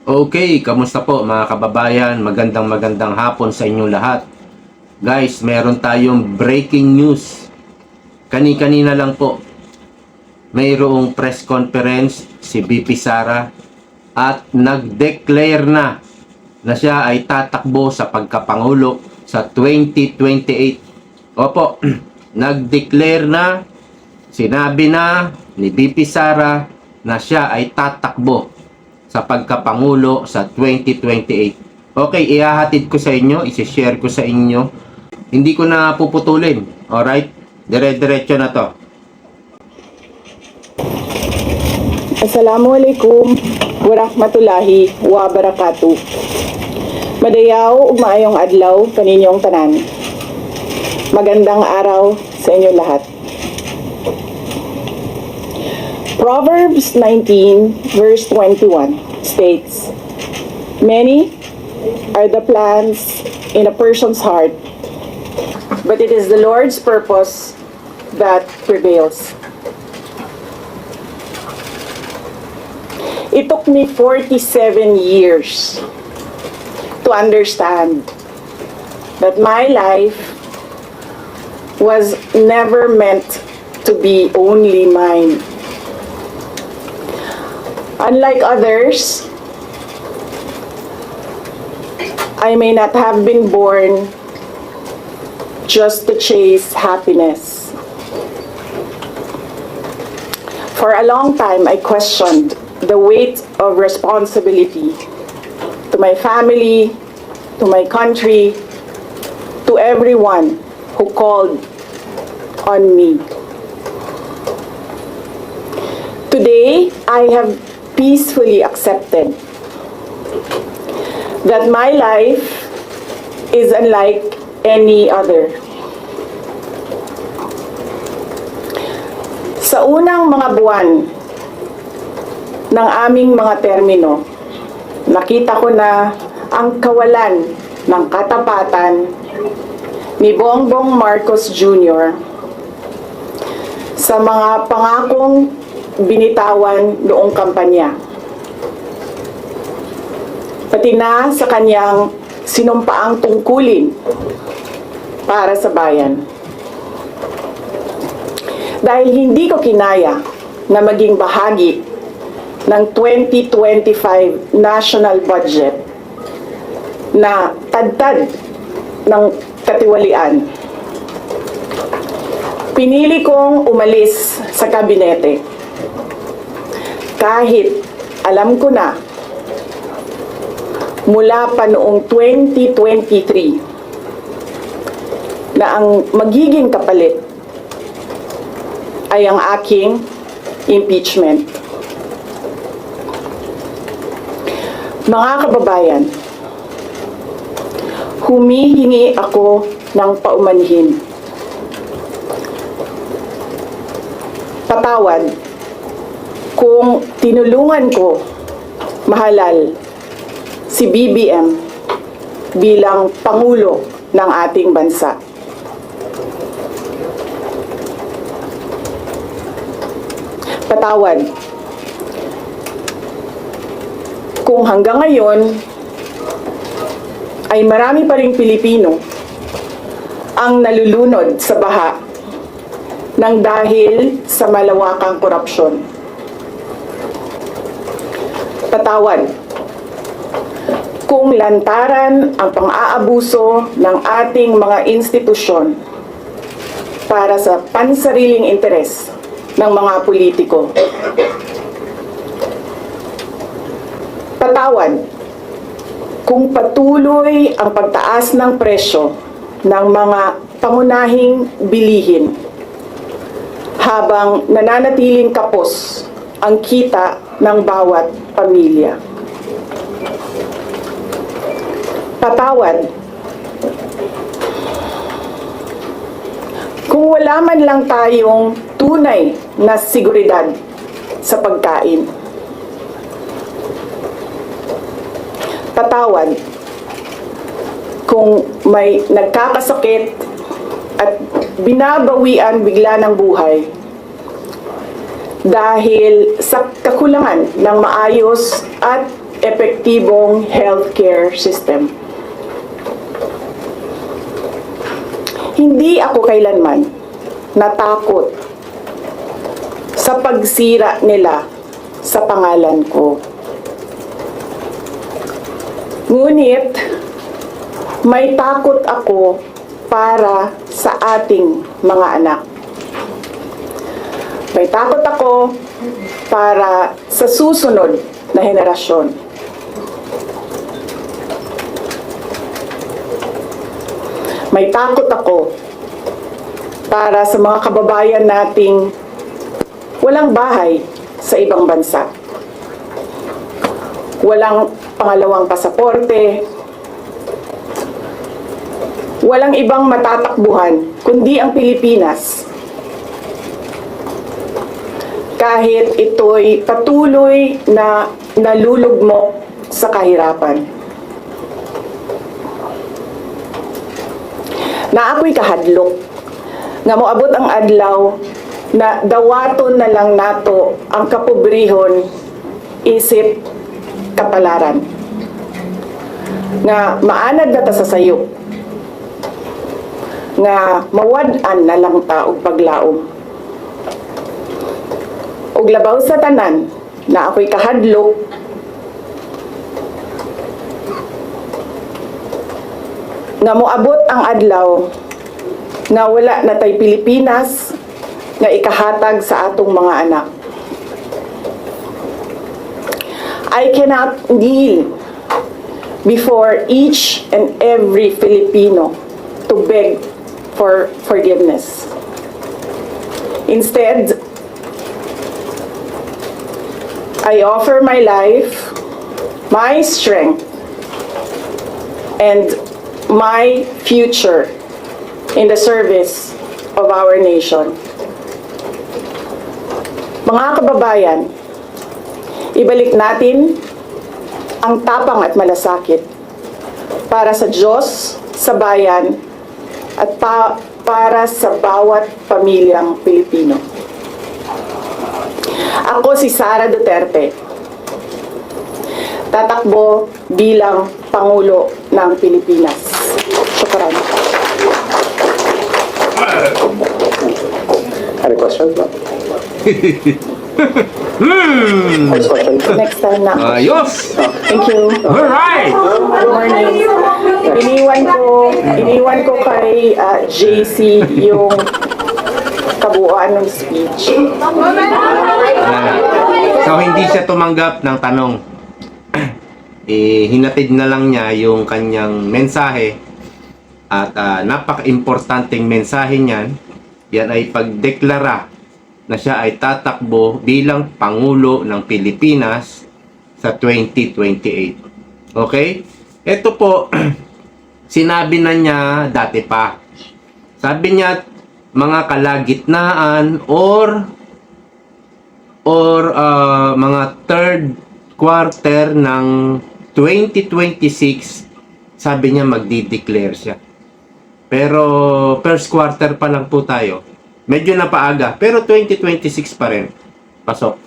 Okay, kamusta po mga kababayan? Magandang hapon sa inyong lahat. Guys, meron tayong breaking news. Kani-kanina lang po, mayroong press conference si BP Sara at nag-declare na siya ay tatakbo sa pagkapangulo sa 2028. Opo, nag-declare na, sinabi na ni BP Sara na siya ay tatakbo sa pagkapangulo sa 2028. Okay, ihahatid ko sa inyo, isi-share ko sa inyo. Hindi ko na puputulin. Alright? Dire-diretso na to. Assalamualaikum warahmatullahi wabarakatuh. Madayaw ug maayong adlaw kaninyong tanan. Magandang araw sa inyo lahat. Proverbs 19 verse 21 states, "Many are the plans in a person's heart, but it is the Lord's purpose that prevails." It took me 47 years to understand that my life was never meant to be only mine. Unlike others, I may not have been born just to chase happiness. For a long time, I questioned the weight of responsibility to my family, to my country, to everyone who called on me. Today, I have peacefully accepted that my life is unlike any other. Sa unang mga buwan ng aming mga termino, nakita ko na ang kawalan ng katapatan ni Bongbong Marcos Jr. sa mga pangakong binitawan noong kampanya. Pati na sa kanyang sinumpaang tungkulin para sa bayan. Dahil hindi ko kinaya na maging bahagi ng 2025 national budget na tadtad ng katiwalian, pinili kong umalis sa kabinete. Kahit alam ko na mula pa noong 2023 na ang magiging kapalit ay ang aking impeachment. Mga kababayan, humihingi ako ng paumanhin. Patawad kung tinulungan ko mahalal si BBM bilang Pangulo ng ating bansa. Patawad kung hanggang ngayon ay marami pa ring Pilipino ang nalulunod sa baha nang dahil sa malawakang korupsyon. Patawad kung lantaran ang pang-aabuso ng ating mga institusyon para sa pansariling interes ng mga politiko. Patawad kung patuloy ang pagtaas ng presyo ng mga pangunahing bilihin habang nananatiling kapos ang kita ng bawat pamilya. Patawad kung wala man lang tayong tunay na seguridad sa pagkain. Patawad kung may nagkakasakit at binabawian bigla ng buhay dahil sa kakulangan ng maayos at epektibong healthcare system. Hindi ako kailanman natakot sa pagsira nila sa pangalan ko. Ngunit, may takot ako para sa ating mga anak. May takot ako para sa susunod na henerasyon. May takot ako para sa mga kababayan nating walang bahay sa ibang bansa. Walang pangalawang pasaporte. Walang ibang matatakbuhan kundi ang Pilipinas. Kahit ito'y patuloy na nalulugmok sa kahirapan. Na ako'y kahadlok, nga moabot ang adlaw na dawaton na lang nato ang kapobrihon isip kapalaran. Nga maanad na ta sa sayop. Nga mawad-an na lang ta og paglaom. Og labaw sa tanan na ako'y kahadlok, nga moabot ang adlaw na wala na tay Pilipinas nga ikahatag sa atong mga anak. I cannot kneel before each and every Filipino to beg for forgiveness. Instead, I offer my life, my strength, and my future in the service of our nation. Mga kababayan, ibalik natin ang tapang at malasakit para sa Diyos, sa bayan, at para sa bawat pamilyang Pilipino. Ako si Sara Duterte, tatakbo bilang Pangulo ng Pilipinas. Shukran. Any questions? Next question. Next time na. Ayos! Thank you. Alright! Good morning. Iniwan ko kay JC yung kabuuan ng speech. So, hindi siya tumanggap ng tanong. Hinatid na lang niya yung kanyang mensahe at napaka-importanting mensahe niyan. Yan ay pagdeklara na siya ay tatakbo bilang Pangulo ng Pilipinas sa 2028. Okay? Ito po, sinabi na niya dati pa. Sabi niya, mga kalagitnaan or mga third quarter ng 2026, sabi niya magdi-declare siya. Pero first quarter pa lang po tayo. Medyo napaaga, pero 2026 pa rin. Pasok.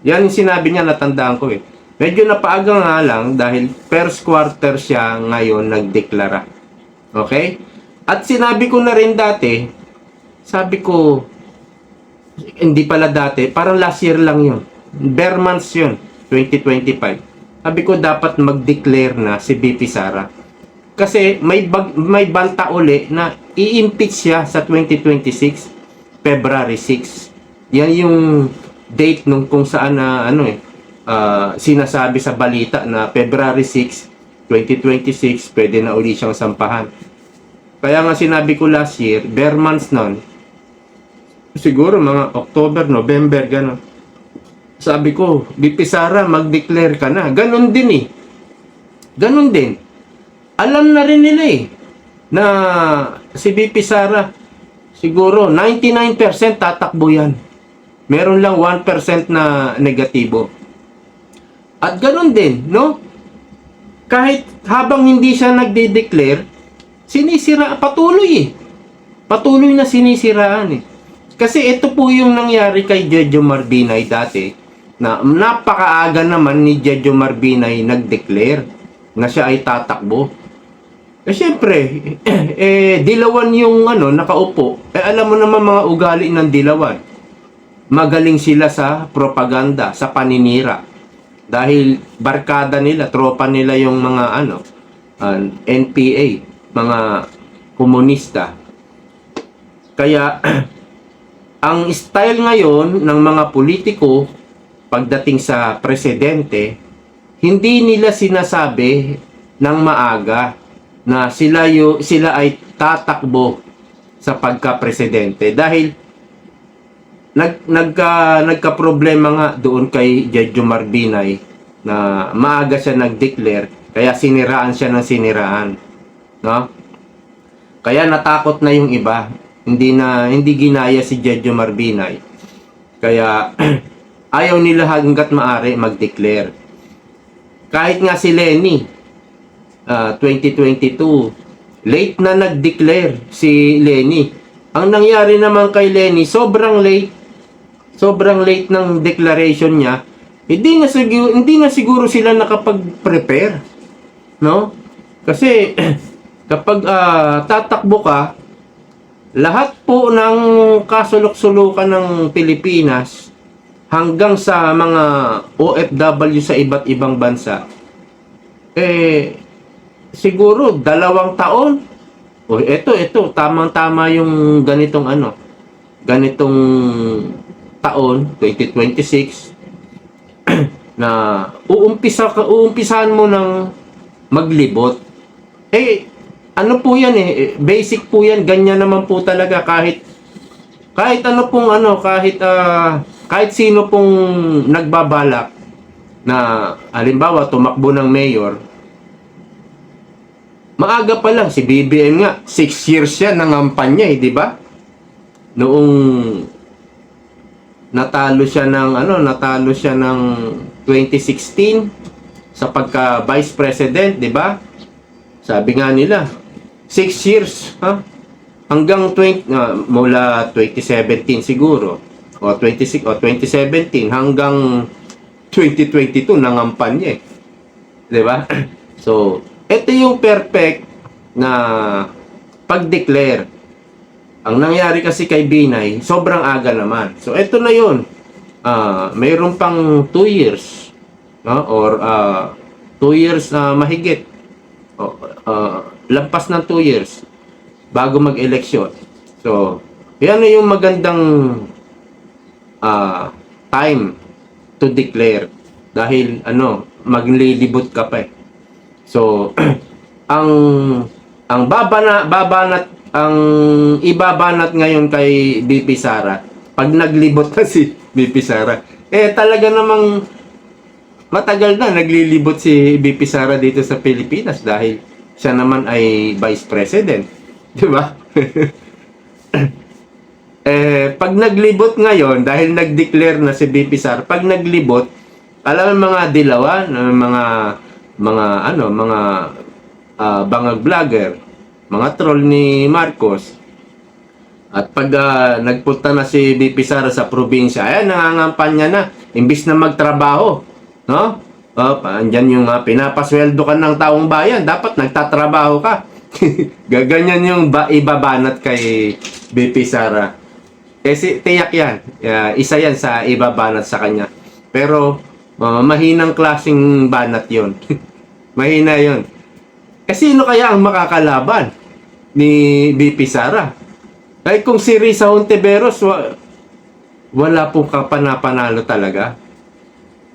Yan yung sinabi niya, natandaan ko eh. Medyo napaaga nga lang dahil first quarter siya ngayon nagdeklara. Okay? At sinabi ko na rin dati, sabi ko, hindi pala dati, parang last year lang yun. Bare months yun, 2025. Sabi ko dapat mag-declare na si BP Sara. Kasi may banta uli na i-impeach siya sa 2026, February 6. Yan yung date nung kung saan na sinasabi sa balita na February 6, 2026, pwede na uli siyang sampahan. Kaya nga sinabi ko last year, bare months nun, siguro mga October, November, gano'n. Sabi ko, BP Sara, mag-declare ka na. Ganon din eh. Ganon din. Alam na rin nila eh, na si BP Sara, siguro 99% tatakbo yan. Meron lang 1% na negatibo. At ganon din, no? Kahit habang hindi siya nagde-declare, sinisira, patuloy eh. Patuloy na sinisiraan eh. Kasi ito po yung nangyari kay Jojo Marbinay dati. na napakaaga naman ni Jejo Marbinay nag-declare na siya ay tatakbo. Siyempre, Dilawan yung nakaupo. Alam mo naman mga ugali ng Dilawan. Magaling sila sa propaganda, sa paninira. Dahil barkada nila, tropa nila yung mga NPA, mga komunista. Kaya, ang style ngayon ng mga politiko pagdating sa presidente, hindi nila sinasabi ng maaga na sila ay tatakbo sa pagka-presidente dahil nagka-problema nga doon kay Jejo Marbinay na maaga siya nag-declare kaya siniraan siya ng siniraan, no? Kaya natakot na yung iba, hindi ginaya si Jejo Marbinay. Kaya ayaw nila hanggat maaari mag-declare. Kahit nga si Lenny 2022, late na nag-declare si Lenny. Ang nangyari naman kay Lenny, sobrang late ng declaration niya. Hindi na siguro sila nakapag-prepare, no? Kasi kapag tatakbo ka, lahat po ng kasulok-sulukan ng Pilipinas hanggang sa mga OFW sa iba't ibang bansa, siguro 2 taon. O ito, tamang-tama yung ganitong taon, 2026, na uumpisahan mo ng maglibot. Ano po yan basic po yan, ganyan naman po talaga kahit sino pong nagbabalak na halimbawa tumakbo ng mayor, maaga pa lang si BBM nga 6 years siya nangampanya di ba? Noong natalo siya ng 2016 sa pagka vice president, di ba? Sabi nga nila 6 years, hanggang mula 2017 siguro o 2017 hanggang 2022 nangampanya di ba? So ito yung perfect na pag-declare. Ang nangyari kasi kay Binay, sobrang aga naman. So ito na yun. Mayroon pang 2 years, no? Or 2 years na mahigit. Lampas ng 2 years bago mag-eleksyon. So, yan na yung magandang time to declare. Dahil maglilibot ka pa So, ang ibabanat ngayon kay BP Sara, pag naglibot na si BP Sara, talaga namang matagal na naglilibot si BP Sara dito sa Pilipinas dahil siya naman ay Vice President. Di ba? Pag naglibot ngayon, dahil nag-declare na si BP Sara, pag naglibot, alam mo mga Dilawan, mga bangag vlogger, mga troll ni Marcos. At pag nagpunta na si BP Sara sa probinsya, nangangampanya na imbis na magtrabaho, no? Andyan yung pinapasweldo ka ng taong bayan, dapat nagtatrabaho ka. Gaganyan yung ibabanat kay BP Sara. Kasi tiyak yan, isa yan sa ibabanat sa kanya. Pero mahinang klaseng banat yon. Mahina yon. Sino kaya ang makakalaban ni BP Sara? Kahit kung si Risa Hontiveros, wala pong kapanapanalo talaga.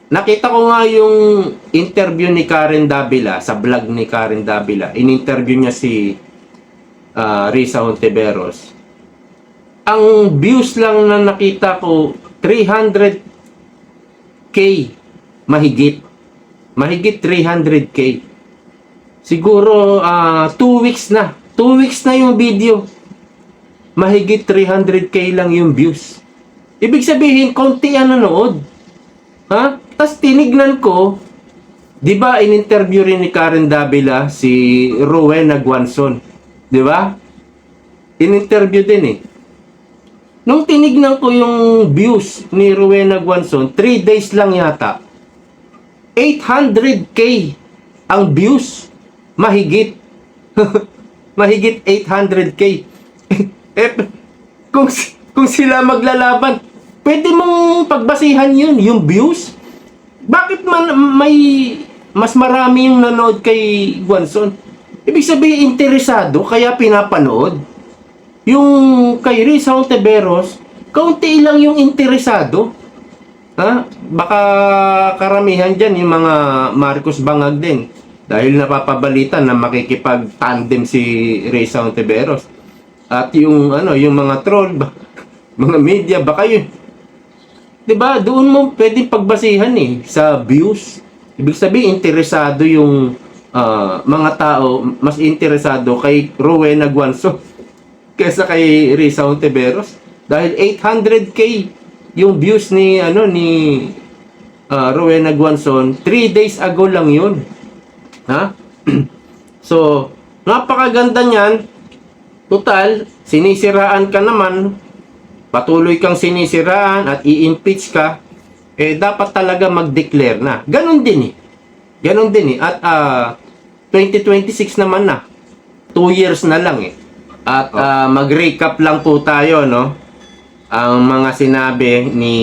Nakita ko nga yung interview ni Karen Davila, sa vlog ni Karen Davila. In-interview niya si Risa Hontiveros. Ang views lang na nakita ko, 300K mahigit. Mahigit 300K. Siguro 2 weeks na. 2 weeks na yung video. Mahigit 300K lang yung views. Ibig sabihin, konti ang nanood. Tapos tinignan ko, di ba in-interview rin ni Karen Davila si Rowena Guanzon. Di ba? In-interview din Nung tinignan ko yung views ni Rowena Guanzon, 3 days lang yata, 800k ang views. Mahigit. Mahigit 800k. eh, kung sila maglalaban, pwede mong pagbasihan yun, yung views. Bakit man may mas marami yung nanood kay Guanzon? Ibig sabihin, interesado, kaya pinapanood. Yung kay Risa Hontiveros, kaunti lang yung interesado. Ha? Baka karamihan dyan yung mga Marcos Bangag din. Dahil napapabalita na makikipag-tandem si Risa Hontiveros. At yung yung mga troll, mga media, baka yun. 'Di ba? Doon mo pwedeng pagbasihan sa views. Ibig sabihin interesado yung mga tao, mas interesado kay Rowena Guanzon kaysa kay Risa Hontiveros. Dahil 800k yung views ni Rowena Guanzon, 3 days ago lang yun. Ha? So, napakaganda niyan. Total, sinisiraan ka naman, patuloy kang sinisiraan at i-impeach ka, dapat talaga mag-declare na. Ganon din Ganon din At 2026 naman na. 2 years na lang At mag-recap lang po tayo, no? Ang mga sinabi ni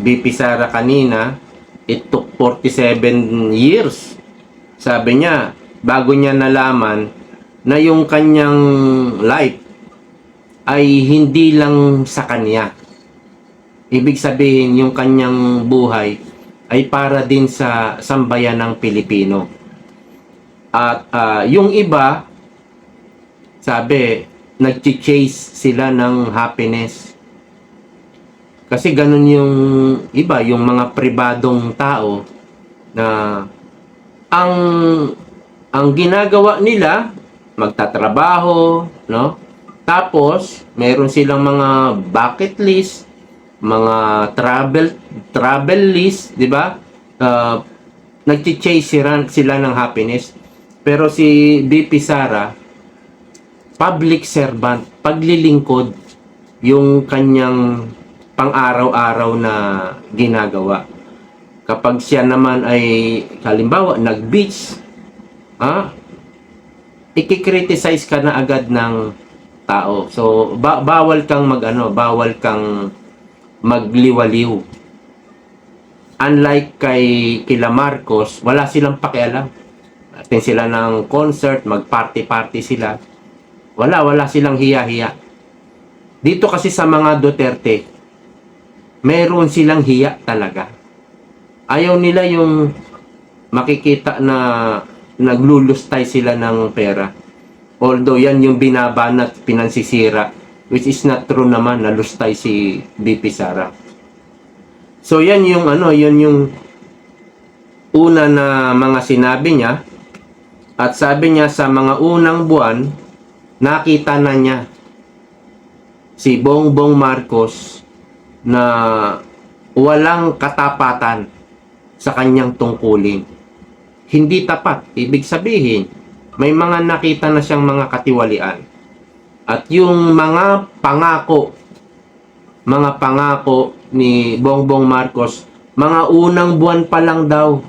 BP Sara kanina, it took 47 years. Sabi niya, bago niya nalaman na yung kanyang life ay hindi lang sa kanya. Ibig sabihin, yung kanyang buhay ay para din sa sambayan ng Pilipino. At yung iba, sabi, nag-chase sila ng happiness. Kasi ganun yung iba, yung mga pribadong tao na ang ginagawa nila, magtatrabaho, no? Tapos, meron silang mga bucket list, mga travel list, di ba? Nag-chase sila ng happiness. Pero si BP Sara, public servant, paglilingkod yung kanyang pang-araw-araw na ginagawa. Kapag siya naman ay halimbawa nag-beach, ikikriticize ka na agad ng tao. So bawal kang bawal kang magliwaliw. Unlike kay kila Marcos, wala silang pakialam. Atin sila ng concert, mag-party sila. Wala silang hiya-hiya. Dito kasi sa mga Duterte, meron silang hiya talaga. Ayaw nila yung makikita na naglulustay sila ng pera. Although yan yung binabanat, pinansisira, which is not true naman, nalustay si BP Sara. So yan yung yan yung una na mga sinabi niya. At sabi niya sa mga unang buwan, nakita na niya si Bongbong Marcos na walang katapatan sa kanyang tungkulin. Hindi tapat. Ibig sabihin, may mga nakita na siyang mga katiwalian. At yung mga pangako ni Bongbong Marcos, mga unang buwan pa lang daw,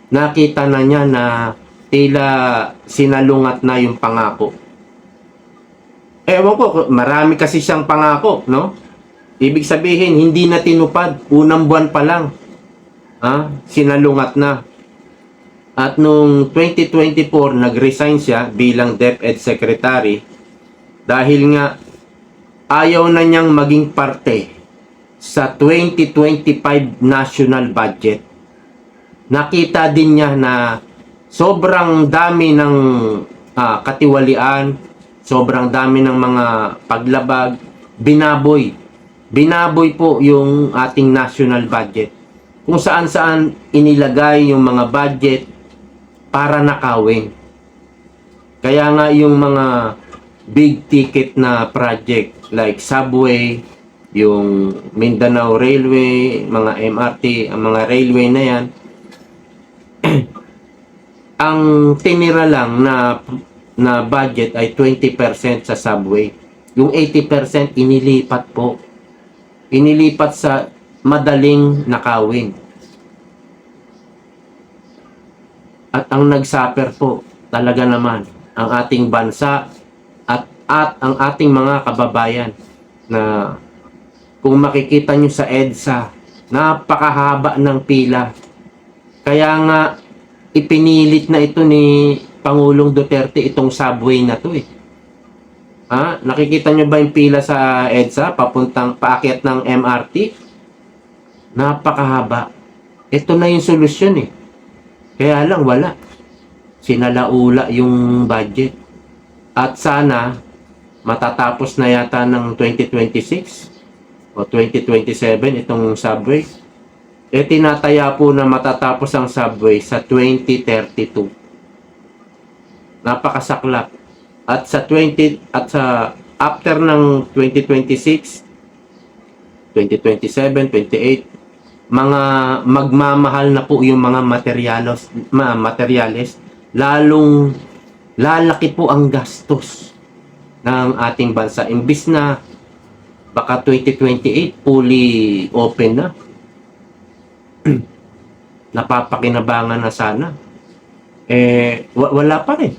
nakita na niya na tila sinalungat na yung pangako. Ewan ko, marami kasi siyang pangako, no? Ibig sabihin, hindi na tinupad. Unang buwan pa lang. Sinalungat na. At nung 2024, nag-resign siya bilang DepEd Secretary dahil nga ayaw na niyang maging parte sa 2025 national budget. Nakita din niya na sobrang dami ng katiwalian, sobrang dami ng mga paglabag, binaboy po yung ating national budget. Kung saan-saan inilagay yung mga budget para nakawin. Kaya nga yung mga big ticket na project like subway, yung Mindanao Railway, mga MRT, ang mga railway na yan, ang tinira lang na budget ay 20% sa subway. Yung 80% inilipat po inilipat sa madaling nakawin. At ang nagsuffer po talaga naman ang ating bansa at ang ating mga kababayan na kung makikita nyo sa EDSA, napakahaba ng pila. Kaya nga ipinilit na ito ni Pangulong Duterte itong subway na to eh. Nakikita nyo ba yung pila sa EDSA papuntang paakyat ng MRT? Napakahaba. Ito na yung solusyon eh. Kaya lang wala. Sinalaula yung budget. At sana matatapos na yata ng 2026 o 2027 itong subway. Tinataya po na matatapos ang subway sa 2032. Napakasaklap. At sa after ng 2026, 2027, 28, mga magmamahal na po yung mga materyales, lalong lalaki po ang gastos ng ating bansa. Imbis na baka 2028 fully open na, napapakinabangan na sana, wala pa rin.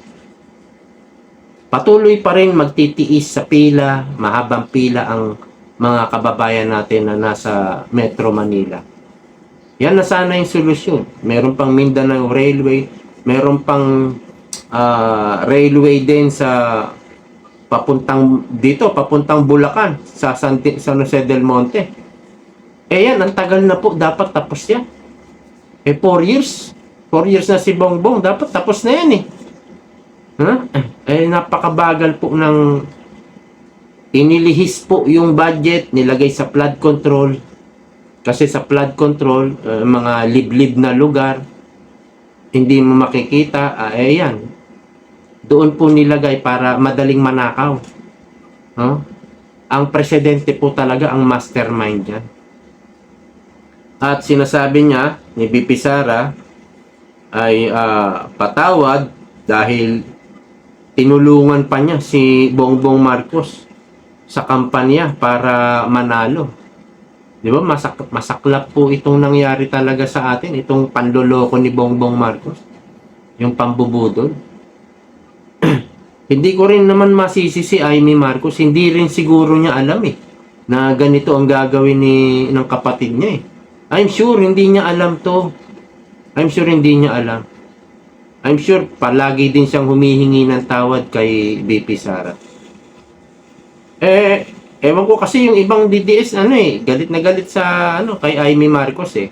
Patuloy pa rin magtitiis sa pila, mahabang pila ang mga kababayan natin na nasa Metro Manila. Yan na sana yung solusyon. Meron pang Mindanao Railway, meron pang railway din sa papuntang Bulacan, sa San Jose del Monte. Yan, ang tagal na po, dapat tapos yan. 4 years. 4 years na si Bongbong, dapat tapos na yan eh. Napakabagal po ng inilihis po yung budget, nilagay sa flood control. Kasi sa flood control, mga liblib na lugar, hindi mo makikita, yan. Doon po nilagay para madaling manakaw. Ang presidente po talaga ang mastermind yan. At sinasabi niya, ni BP Sara, ay patawad dahil tinulungan pa niya si Bongbong Marcos sa kampanya para manalo. Di ba? Masaklap po itong nangyari talaga sa atin, itong panloloko ni Bongbong Marcos, yung pambubudol. Hindi ko rin naman masisi si Amy Marcos, hindi rin siguro niya alam eh, na ganito ang gagawin ng kapatid niya eh. I'm sure hindi niya alam to. I'm sure hindi niya alam. I'm sure palagi din siyang humihingi ng tawad kay BP Sara. Ewan ko kasi yung ibang DDS galit na galit sa kay Amy Marcos eh.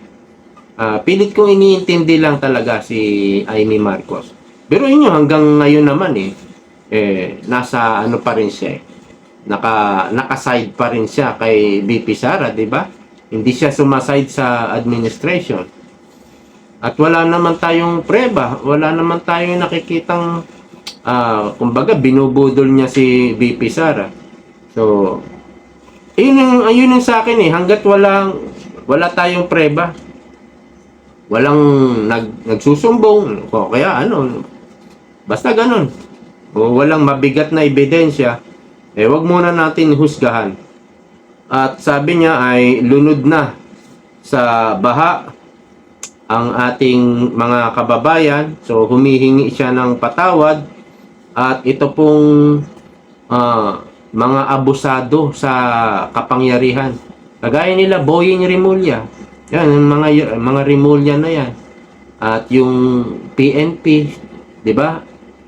Pilit kong iniintindi lang talaga si Amy Marcos. Pero yun hanggang ngayon naman nasa pa rin siya eh. Naka-side pa rin siya kay BP Sara, di ba? Hindi siya sumaside sa administration. At wala naman tayong preba, wala naman tayong nakikitang kumbaga binubudol niya si BP Sara. So, ayun yung sa akin eh, hanggat wala tayong preba, walang nagsusumbong, o kaya basta ganun, o walang mabigat na ebidensya, wag muna natin husgahan. At sabi niya ay lunod na sa baha ang ating mga kababayan, so humihingi siya ng patawad, at ito pong mga abusado sa kapangyarihan. Kagaya nila Boying Rimulya. Yan, mga Rimulya na yan. At yung PNP, 'di ba?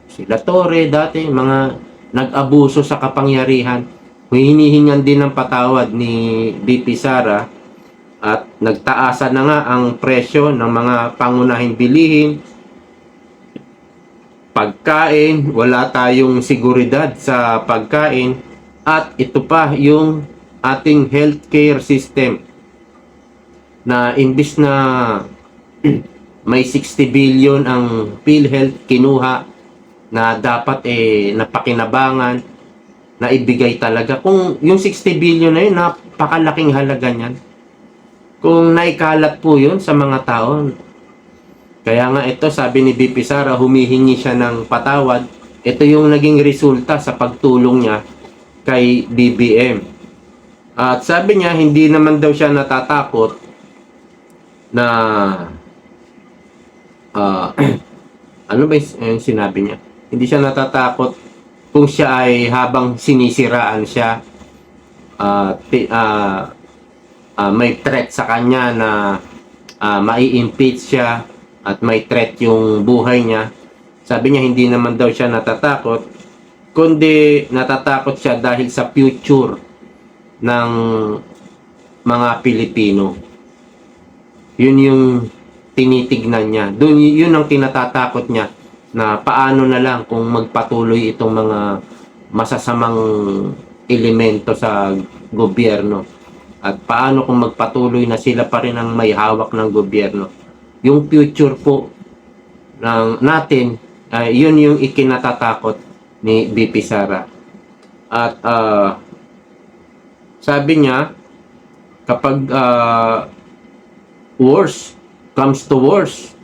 Sila Torre dati, mga nag-abuso sa kapangyarihan. Hinihingan din ng patawad ni BP Sara at nagtaasan na nga ang presyo ng mga pangunahing bilihin. Pagkain, wala tayong seguridad sa pagkain. At ito pa yung ating healthcare system na imbis na may 60 billion ang PhilHealth kinuha na dapat napakinabangan na ibigay talaga. Kung yung 60 billion na yun, napakalaking halaga niyan. Kung naikalat po yun sa mga tao. Kaya nga ito, sabi ni BP Sara, humihingi siya ng patawad. Ito yung naging resulta sa pagtulong niya kay BBM. At sabi niya, hindi naman daw siya natatakot na ano ba yung sinabi niya? Hindi siya natatakot kung siya ay habang sinisiraan siya, may threat sa kanya na mai-impeach siya at may threat yung buhay niya. Sabi niya hindi naman daw siya natatakot, kundi natatakot siya dahil sa future ng mga Pilipino. Yun yung tinitignan niya. Yun ang tinatatakot niya, na paano na lang kung magpatuloy itong mga masasamang elemento sa gobyerno. At paano kung magpatuloy na sila pa rin ang may hawak ng gobyerno. Yung future po natin, yun yung ikinatatakot ni BP Sara. At sabi niya, kapag worse comes to worse,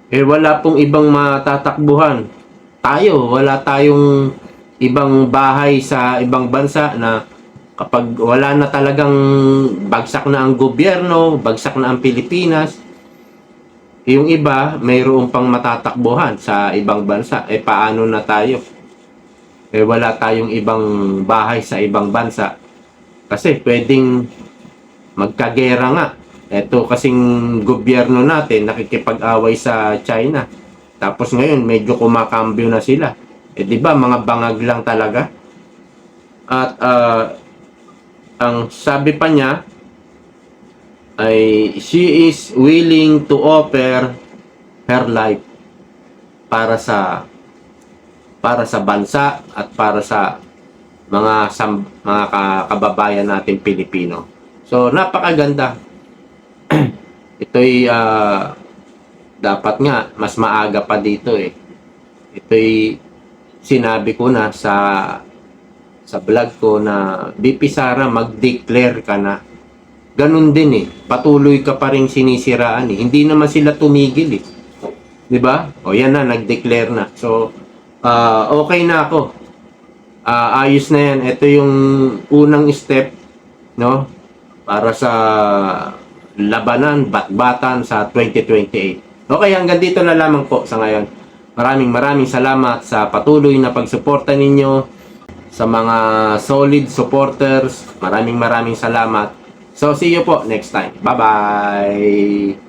wala pong ibang matatakbuhan. Wala tayong ibang bahay sa ibang bansa na kapag wala na talagang bagsak na ang gobyerno, bagsak na ang Pilipinas, yung iba mayroon pang matatakbuhan sa ibang bansa. Paano na tayo? Wala tayong ibang bahay sa ibang bansa. Kasi pwedeng magkagera nga. Ito kasing gobyerno natin nakikipag-away sa China. Tapos ngayon medyo kumakambyo na sila. Di ba mga bangag lang talaga? At ang sabi pa niya ay she is willing to offer her life para sa bansa at para sa mga kababayan natin Pilipino. So napakaganda. Ito'y dapat nga mas maaga pa dito Ito'y sinabi ko na sa vlog ko na BP Sara, mag-declare ka na. Ganun din patuloy ka pa rin sinisiraan Hindi naman sila tumigil 'Di ba? O yan na, nag-declare na. So okay na ako. Ayos na yan. Ito yung unang step, no? Para sa labanan, batbatan sa 2028. Okay, hanggang dito na lamang po sa ngayon. Maraming salamat sa patuloy na pagsuporta ninyo, sa mga solid supporters. Maraming salamat. So, see you po next time. Bye-bye!